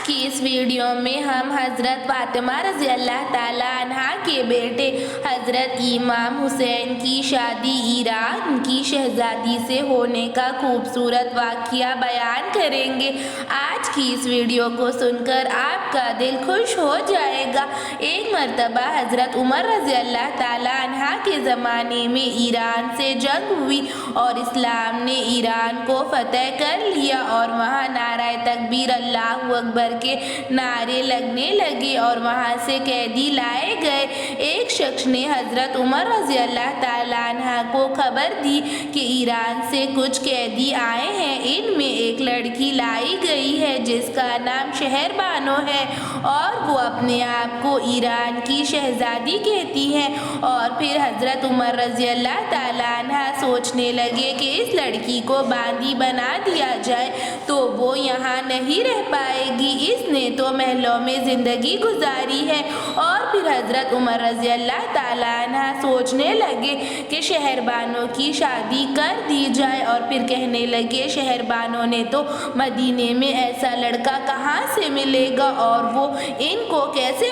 की इस वीडियो में हम हज़रत फातिमा रज़ी अल्लाह ताला अन्हा के बेटे हज़रत इमाम हुसैन की शादी ईरान की शहज़ादी से होने का खूबसूरत वाक़या बयान करेंगे। आज की इस वीडियो को सुनकर आपका दिल खुश हो जाएगा। एक मरतबा हज़रत उमर रज़ी अल्लाह ताला अन्हा के ज़माने में ईरान से जंग हुई और इस्लाम ने ईरान को फतह कर लिया और वहाँ नाराए तकबीर अल्लाहु अकबर के नारे लगने लगे और वहाँ से कैदी लाए गए। एक शख्स ने हज़रत उमर रज़ी अल्लाह ताला अन्हा को खबर दी कि ईरान से कुछ कैदी आए हैं, इनमें एक लड़की लाई गई है जिसका नाम शहरबानो है और वो अपने आप को ईरान की शहज़ादी कहती है। और फिर हज़रत उमर रज़ी अल्लाह ताला अन्हा सोचने लगे कि इस लड़की को बांदी बना दिया जाए तो वो यहाँ नहीं रह पाएगी, इसने तो महलों में ज़िंदगी गुजारी है। और फिर हज़रत उमर रज़ी अल्लाह ताला अन्हा सोचने लगे कि शहरबानो की शादी कर दी जाए और फिर कहने लगे शहरबानो ने तो मदीने में ऐसा लड़का कहाँ से मिलेगा और वो इनको कैसे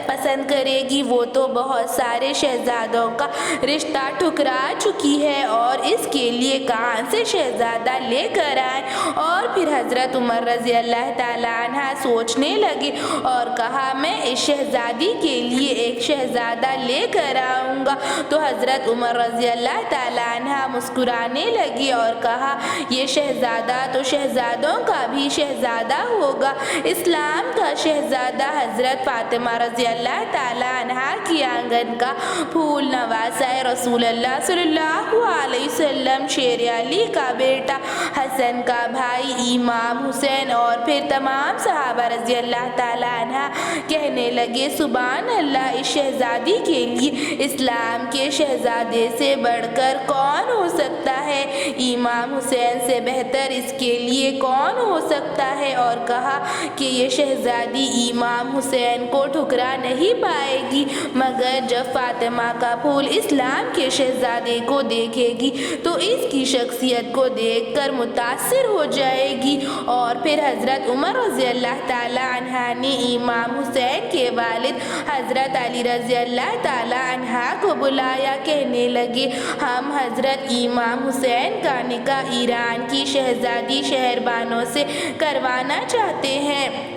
पसंद करेगी, वो तो बहुत सारे शहजादों का रिश्ता ठुकरा चुकी है और इसके लिए कहाँ से शहजादा लेकर आए। और फिर हज़रत उमर रज़ी अल्लाह ताला अन्हा सोचने लगे और कहा मैं इस शहजादी के लिए एक शहजादा लेकर आऊँगा। तो हज़रत उमर रज़ी अल्लाह ताला अन्हा मुस्कुराने लगी और कहा ये शहजादा तो शहजादों का भी शहजादा होगा। इस्लाम का शहजादा हज़रत फातिमा रज़ी अल्लाह ताला अन्हा की आंगन का फूल नवासा रसूलुल्लाह सल्लल्लाहु अलैहि वसल्लम, शेर अली का बेटा, हसन का भाई इमाम हुसैन और फिर तमाम सहाबा रज़ी अल्लाह ताला अन्हा कहने लगे सुभान अल्लाह, इस शहजादी के लिए इस्लाम के शहजादे से बढ़कर कौन हो सकता है, इमाम हुसैन से बेहतर इसके लिए कौन हो सकता है। और कहा कि ये शहजादी इमाम हुसैन को ठुकरा नहीं पाएगी, मगर जब फातिमा का फूल इस्लाम के शहजादे को देखेगी तो इसकी शख्सियत को देखकर मुतासिर हो जाएगी। और फिर हज़रत उमर रज़ी अल्लाह ताला अन्हा ने इमाम हुसैन के वालिद हज़रत अली रज़ी अल्लाह ताला अन्हा को बुलाया। कहने लगे हम हज़रत इमाम हुसैन का निकाह ईरान की शहजादी शहरबानो से करवाना चाहते हैं,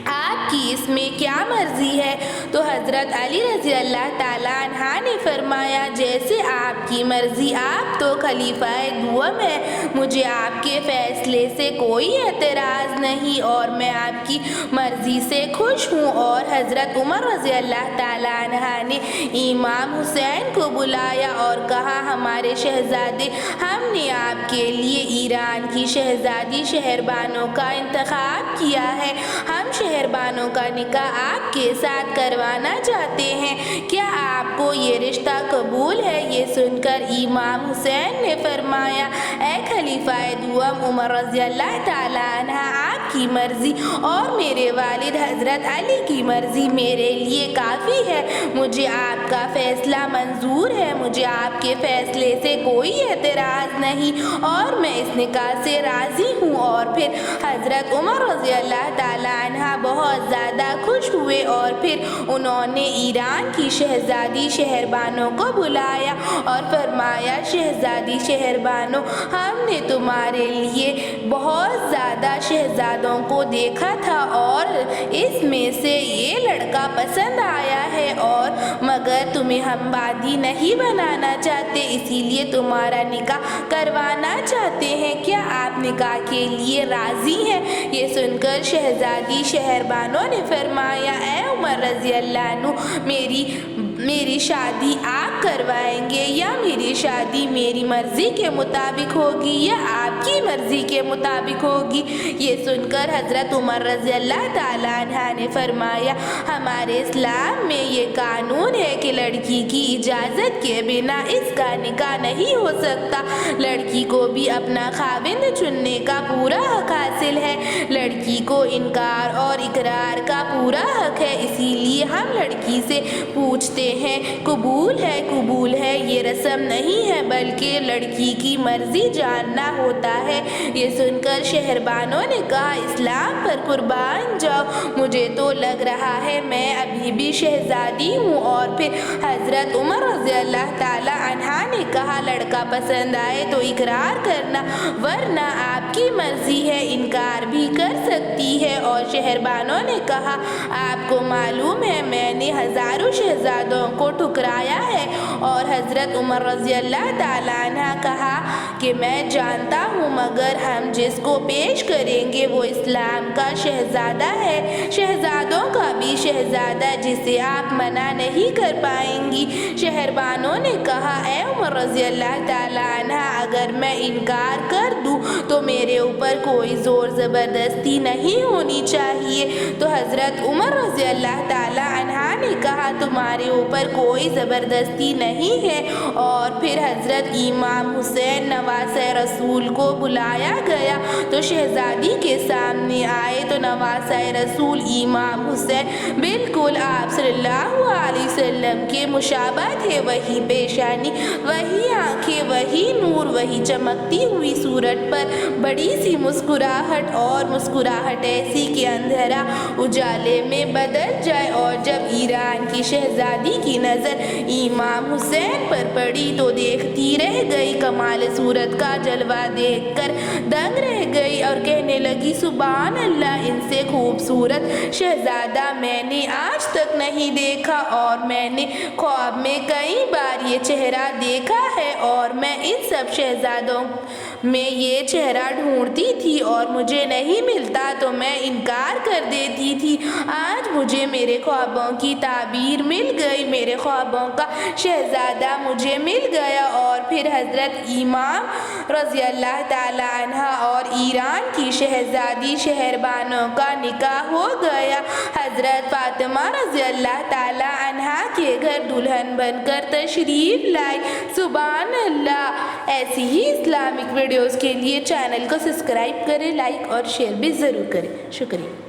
आपकी इसमें क्या मर्जी है। तो हज़रत अली रज़ी अल्लाह ताला अन्हा ने फरमाया जैसे आपकी मर्जी, आप तो खलीफाए दुआम है, मुझे आपके फ़ैसले से कोई एतराज़ नहीं और मैं आपकी मर्ज़ी से खुश हूँ। और हज़रत उमर रज़ी अल्लाह ताला अन्हा ने इमाम हुसैन को बुलाया और कहा हमारे शहज़ादे, हमने आपके लिए ईरान की शहज़ादी शहरबानो का इंतखाब किया है, हम शहरबानों का निकाह आपके साथ करवाना चाहते हैं, क्या आपको ये रिश्ता कबूल है। ये सुनकर इमाम हुसैन ने फरमाया ए खलीफाए दुआम उमर रज़ी अल्लाह ताला अन्हा, आपकी मर्जी और मेरे वालिद हज़रत अली की मर्जी मेरे लिए काफ़ी है, मुझे आपका फ़ैसला मंजूर है, मुझे आपके फ़ैसले से कोई एतराज़ नहीं और मैं इस निकाह से राज़ी हूँ। और फिर हज़रत उमर रज़ी अल्लाह ताला अन्हा बहुत ज़्यादा खुश हुए और फिर उन्होंने ईरान की शहज़ादी शहरबानो को बुलाया और फरमाया शहज़ादी शहरबानो, हमने तुम्हारे लिए बहुत ज़्यादा शहज़ादों को देखा था और इसमें से ये लड़का पसंद आया है और मगर तुम्हें हम बादी नहीं बनाना चाहते, इसीलिए तुम्हारा निकाह करवाना चाहते हैं, क्या आप निकाह के लिए राज़ी हैं। ये सुनकर शहज़ादी शहरबानो ने फरमाया ए उमर रज़ी अल्लाह अन्हु, मेरी शादी आप करवाएंगे या मेरी शादी मेरी मर्ज़ी के मुताबिक होगी या आपकी मर्ज़ी के मुताबिक होगी। ये सुनकर हज़रत उमर रज़ी अल्लाह ताला अन्हा ने फरमाया हमारे इस्लाम में ये कानून है कि लड़की की इजाज़त के बिना इसका निकाह नहीं हो सकता, लड़की को भी अपना खाविंद चुनने का पूरा हक हासिल है, लड़की को इनकार और इकरार का पूरा हक है, इसीलिए हम लड़की से पूछते ہوتے ہیں۔ قبول ہے یہ رسم نہیں ہے بلکہ لڑکی کی مرضی جاننا ہوتا ہے۔ یہ سن کر شہربانوں نے کہا اسلام پر قربان جاؤ، مجھے تو لگ رہا ہے میں ابھی بھی شہزادی ہوں۔ اور پھر حضرت عمر رضی اللہ تعالی عنہ نے کہا لڑکا پسند آئے تو اقرار کرنا، ورنہ آپ کی مرضی ہے انکار بھی کر سکتی ہے۔ اور شہربانوں نے کہا آپ کو معلوم ہے میں نے ہزاروں شہزادوں کو ٹھکرایا ہے۔ اور حضرت عمر رضی اللہ تعالیٰ عنہ کہا کہ میں جانتا ہوں مگر ہم جس کو پیش کریں گے وہ اسلام کا شہزادہ ہے، شہزادوں کا بھی شہزادہ جسے آپ منع نہیں کر پائیں گی۔ شہربانوں نے کہا اے عمر رضی اللہ تعالیٰ عنہ اگر میں انکار کر دوں تو میرے اوپر کوئی زور زبردستی نہیں ہونی چاہیے۔ تو حضرت عمر رضی اللہ تعالیٰ عنہ نے کہا تمہارے اوپر کوئی زبردستی نہیں ہے۔ اور پھر حضرت امام حسین نواسۂ رسول کو بلایا گیا تو شہزادی کے سامنے آئے تو نواسۂ رسول امام حسین بالکل آپ صلی اللہ علیہ وسلم کے مشابہ تھے، وہی پیشانی، وہی آنکھیں، وہی نور، وہی چمکتی ہوئی صورت پر بڑی سی مسکراہٹ، اور مسکراہٹ ایسی کہ اندھیرا اجالے میں بدل جائے۔ اور جب ایران کی شہزادی کی نظر امام حسین پر پڑی تو دیکھتی رہ گئی، کمال صورت کا جلوہ دیکھ کر دنگ رہ گئی اور کہنے لگی سبحان اللہ، ان سے خوبصورت شہزادہ میں نے آج تک نہیں دیکھا، اور میں نے خواب میں کئی بار یہ چہرہ دیکھا ہے، اور میں ان سب شہزادوں میں یہ چہرہ ڈھونڈتی تھی اور مجھے نہیں ملتا تو میں انکار کر دیتی تھی۔ آج مجھے میرے خوابوں کی تعبیر مل گئی، میرے خوابوں کا شہزادہ مجھے مل گیا۔ اور پھر حضرت امام رضی اللہ تعالیٰ عنہ اور ایران کی شہزادی شہربانوں کا نکاح ہو گیا۔ حضرت فاطمہ رضی اللہ تعالیٰ عنہ کے گھر دلہن بن کر تشریف لائی۔ سبحان اللہ۔ ایسی ہی اسلامک ویڈیوز کے لیے چینل کو سبسکرائب کریں، لائک اور شیئر بھی ضرور کریں۔ شکریہ۔